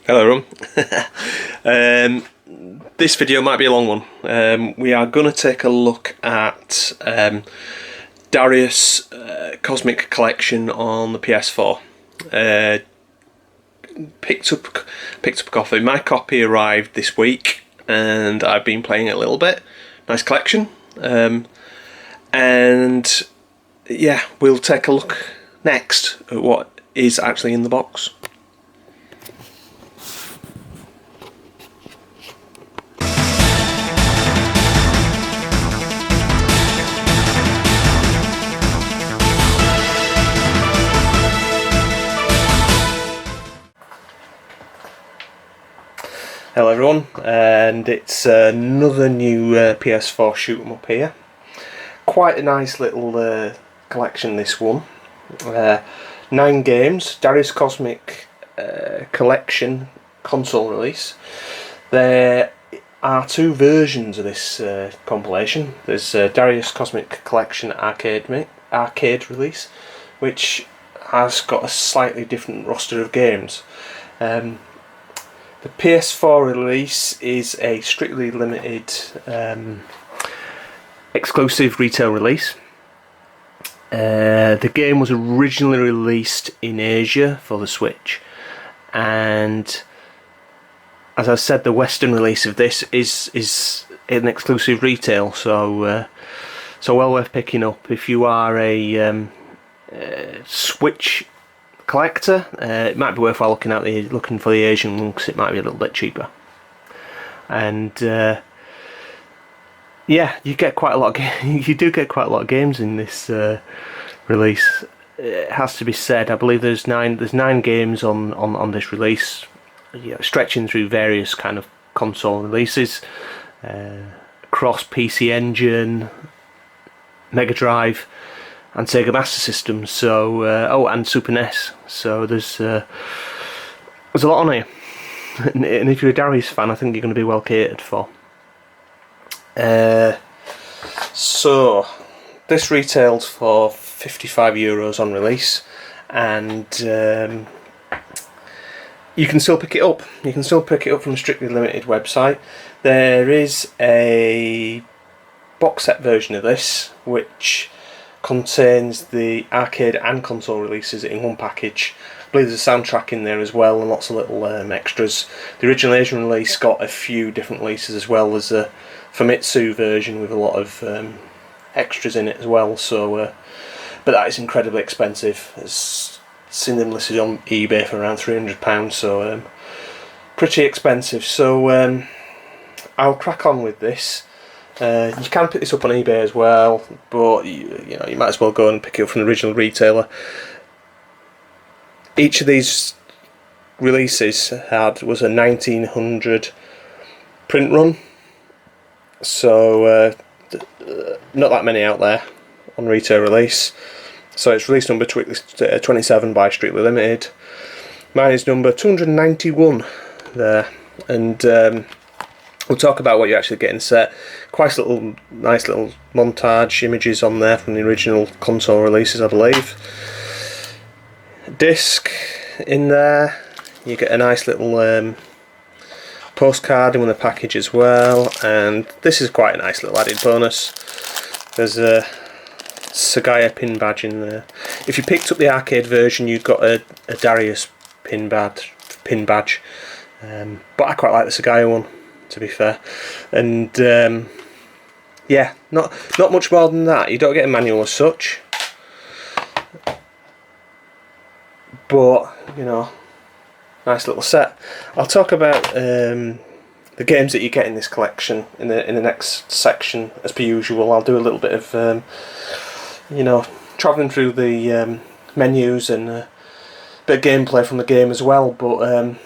Hello everyone. This video might be a long one. We are going to take a look at Darius Cozmic Collection on the PS4. Picked up a copy. My copy arrived this week and I've been playing it a little bit. Nice collection. And yeah, we'll take a look next at what is actually in the box. Hello everyone, and it's another new PS4 shoot 'em up here. Quite a nice little collection, this one. 9 games, Darius Cozmic Collection Console release. There are 2 versions of this compilation. There's Darius Cozmic Collection Arcade release, which has got a slightly different roster of games. The PS4 release is a strictly limited exclusive retail release. The game was originally released in Asia for the Switch, and as I said, the Western release of this is an exclusive retail, so well worth picking up if you are a Switch collector. It might be worthwhile looking for the Asian one, because it might be a little bit cheaper. And yeah, you get quite a lot of you do get quite a lot of games in this release. It has to be said. I believe there's nine games on this release, stretching through various kind of console releases, across PC Engine, Mega Drive, and Sega Master System. So and Super NES. So there's a lot on here, and if you're a Darius fan, I think you're going to be well catered for. So this retails for €55 on release, and you can still pick it up. You can still pick it up from a strictly limited website. There is a box set version of this, which contains the arcade and console releases in one package. I believe there's a soundtrack in there as well, and lots of little extras. The original Asian release got a few different releases, as well as a Famitsu version with a lot of extras in it as well. So, but that is incredibly expensive. It's seen them listed on eBay for around £300, so pretty expensive. So I'll crack on with this. You can pick this up on eBay as well, but you might as well go and pick it up from the original retailer. Each of these releases was a 1900 print run, so not that many out there on retail release. So it's release number 27 by Strictly Limited. Mine is number 291 there, and we'll talk about what you actually get in set. Quite a nice little montage images on there from the original console releases, I believe. Disc in there. You get a nice little postcard in the package as well, and this is quite a nice little added bonus. There's a SAGAIA pin badge in there. If you picked up the arcade version, you've got a Darius pin badge. But I quite like the SAGAIA one, to be fair. And yeah, not much more than that. You don't get a manual as such, but nice little set. I'll talk about the games that you get in this collection in the next section, as per usual. I'll do a little bit of travelling through the menus and a bit of gameplay from the game as well. But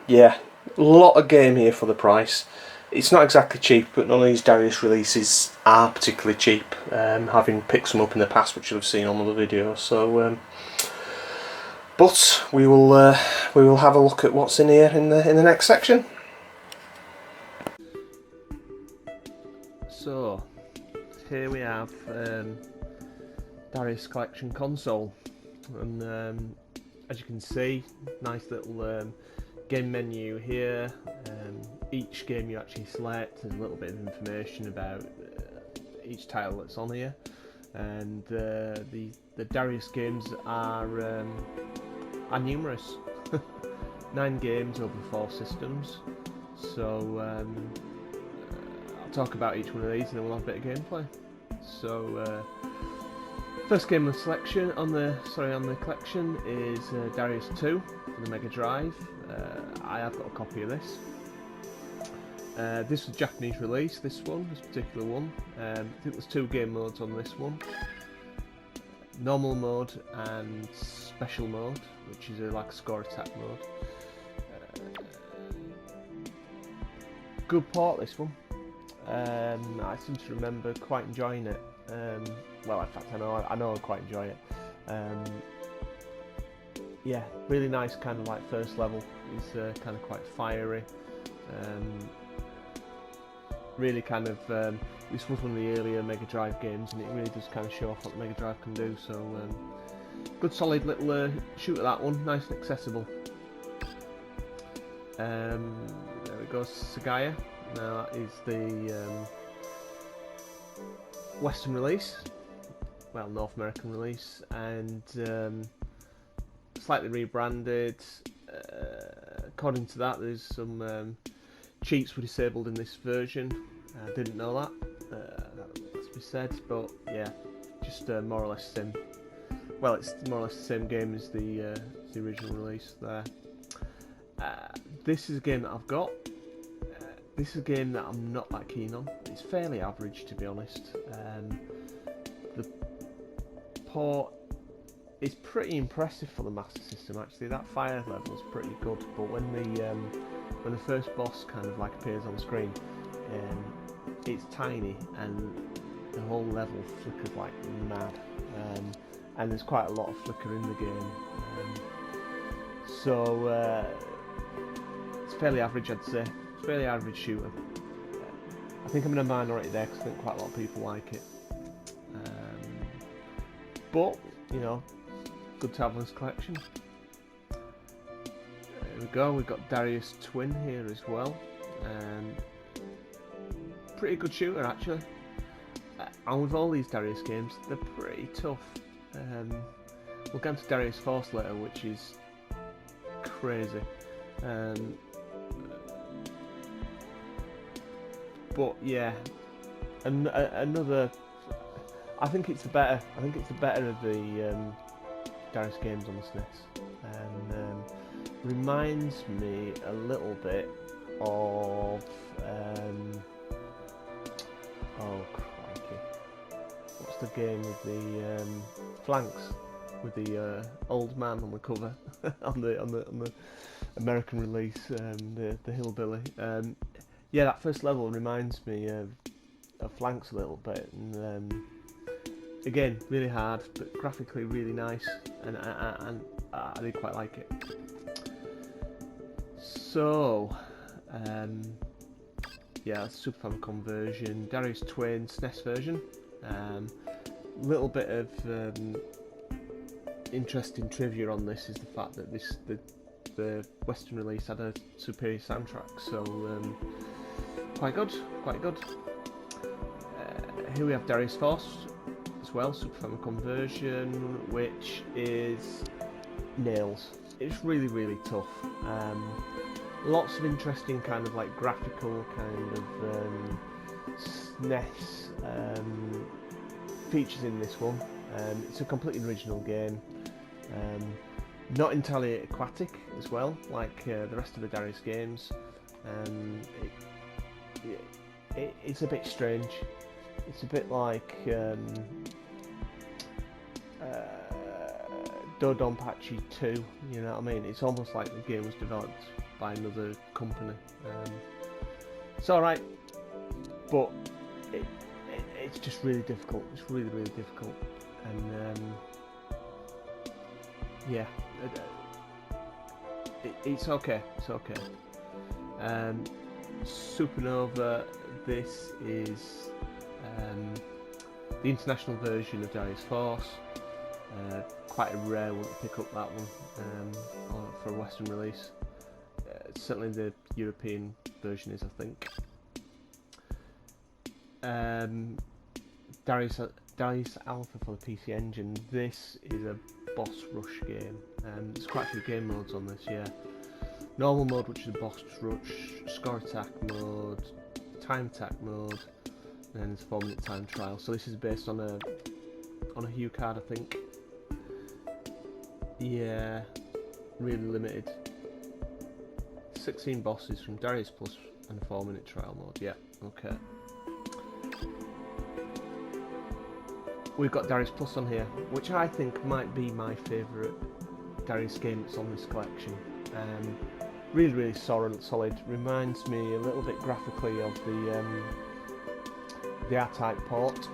yeah, a lot of game here for the price. It's not exactly cheap, but none of these Darius releases are particularly cheap, having picked some up in the past, which you'll have seen on other videos. So but we will have a look at what's in here in the next section. So here we have Darius Collection Console, and as you can see, nice little game menu here. Each game you actually select, there's a little bit of information about each title that's on here, and the Darius games are numerous. 9 games over 4 systems. So I'll talk about each one of these, and then we'll have a bit of gameplay. So first game on the selection on the collection is Darius II for the Mega Drive. I have got a copy of this. This was a Japanese release, this particular one. I think there's 2 game modes on this one. Normal mode and special mode, which is like a score attack mode. Good port, this one. I seem to remember quite enjoying it. Well, in fact, I know I quite enjoy it. Yeah, really nice kind of like first level. It's kind of quite fiery. Really kind of, this was one of the earlier Mega Drive games, and it really does kind of show off what the Mega Drive can do. So, good solid little shooter, that one, nice and accessible. There we go, SAGAIA. Now that is the Western release, well, North American release, and slightly rebranded. According to that, there's some cheats were disabled in this version. I didn't know that. That's to be said, but yeah, just more or less the same. Well, it's more or less the same game as the original release there. This is a game that I've got. This is a game that I'm not that keen on. It's fairly average, to be honest. The port is pretty impressive for the Master System. Actually, that fire level is pretty good. But when the first boss kind of like appears on screen, it's tiny and the whole level flickers like mad. And there's quite a lot of flicker in the game. So it's fairly average, I'd say. Fairly average shooter. I think I'm in a minority there because I think quite a lot of people like it. But, you know, good to have on this collection. There we go, we've got Darius Twin here as well. Pretty good shooter, actually. And with all these Darius games, they're pretty tough. We'll get into Darius Force later, which is crazy. But yeah, another. I think it's the better. I think it's the better of the Darius games on the SNES, and reminds me a little bit of. Oh crikey! What's the game with the flanks with the old man on the cover on the American release, the hillbilly. Yeah, that first level reminds me of Flanks a little bit, and again, really hard, but graphically really nice, and I did quite like it. So, yeah, Super Famicom version, Darius Twin, SNES version. Little bit of interesting trivia on this is the fact that the Western release had a superior soundtrack, so quite good. Here we have Darius Force as well, Super Famicom version, which is nails. It's really tough. Lots of interesting kind of like graphical kind of SNES features in this one. It's a completely original game. Not entirely aquatic as well, like the rest of the Darius games. It's a bit strange. It's a bit like Dodonpachi 2, you know what I mean? It's almost like the game was developed by another company. It's alright, but it's just really difficult. It's really difficult. And yeah, it's okay. Supernova. This is the international version of Darius Force. Quite a rare one to pick up, that one, for a Western release. certainly the European version is, I think. Darius Alpha for the PC Engine. This is a boss rush game. There's quite a few game modes on this, yeah. Normal mode, which is a boss rush, score attack mode, time attack mode, and then there's a 4-minute time trial. So this is based on a Hue card, I think. Yeah, really limited. 16 bosses from Darius Plus and a 4-minute trial mode. Yeah, okay. We've got Darius Plus on here, which I think might be my favourite Darius game that's on this collection. Really solid. Reminds me a little bit graphically of the R-Type port,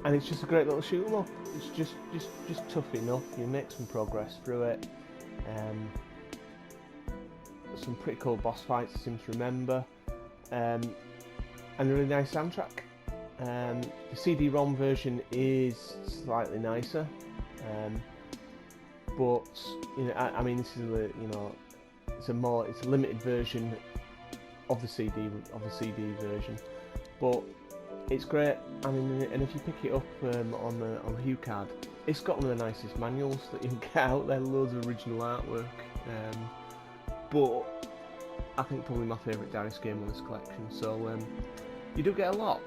and it's just a great little shoot 'em up. It's just tough enough. You make some progress through it. Some pretty cool boss fights, I seem to remember, and a really nice soundtrack. The CD-ROM version is slightly nicer, but you know, I mean, this is it's a limited version of the CD version, but it's great. I mean, and if you pick it up on the Hue card, it's got one of the nicest manuals that you can get out there. Loads of original artwork, but I think probably my favourite Darius game on this collection. So you do get a lot.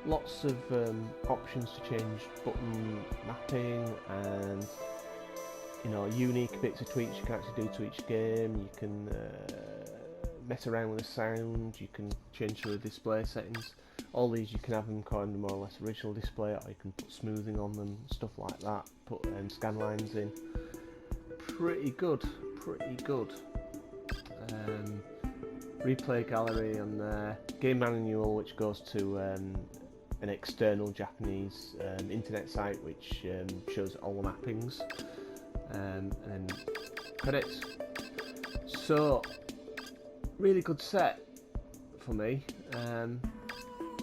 Lots of options to change button mapping, and unique bits of tweaks you can actually do to each game. You can mess around with the sound, you can change the display settings. All these you can have them kind of more or less original display, or you can put smoothing on them, stuff like that, put scan lines in. Pretty good. Replay gallery on there, game manual which goes to an external Japanese internet site which shows all the mappings, and then credits. So really good set for me.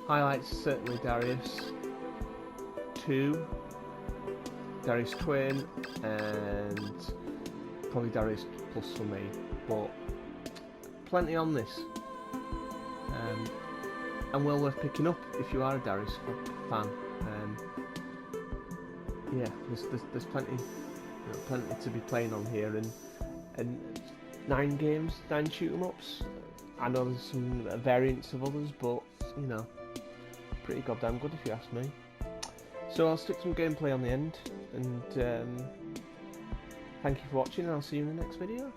Highlights certainly Darius II, Darius Twin, and probably Darius Plus for me, but plenty on this, and well worth picking up if you are a Darius fan. Yeah, there's plenty to be playing on here, and 9 games, 9 shoot 'em ups. I know there's some variants of others, but pretty goddamn good if you ask me. So I'll stick some gameplay on the end, and thank you for watching, and I'll see you in the next video.